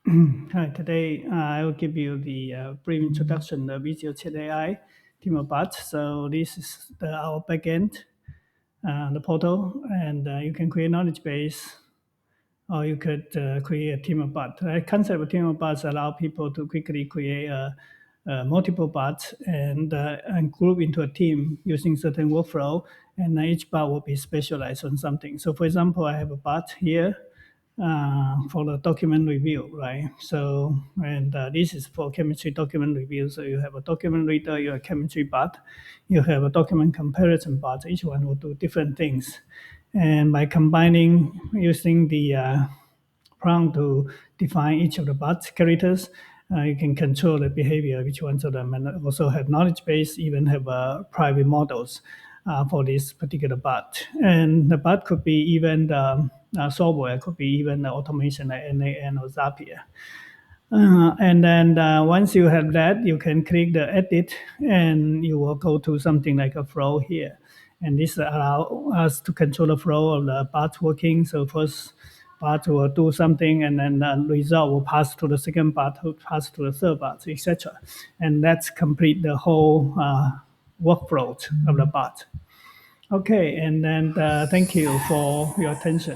Hi, today I will give you the brief introduction of Easiio ChatAI team of bots. So this is our backend, the portal, and you can create knowledge base, or you could create a team of bots. The concept of team of bots allow people to quickly create multiple bots and group into a team using certain workflow, and each bot will be specialized on something. So, for example, I have a bot here for the document review, right? So, and this is for chemistry document review. So you have a document reader, you have a chemistry bot, you have a document comparison bot. Each one will do different things. And by combining using the prompt to define each of the bot characters, you can control the behavior of each one of them, and also have knowledge base, even have private models for this particular bot. And the bot could be even the software, could be even the automation like NAN or Zapier. And then once you have that, you can click the edit and you will go to something like a flow here. And this allows us to control the flow of the bot working. So first bot will do something and then the result will pass to the second bot, who pass to the third bot, etc. And that's complete the whole workflow of the bot. Okay, and then thank you for your attention.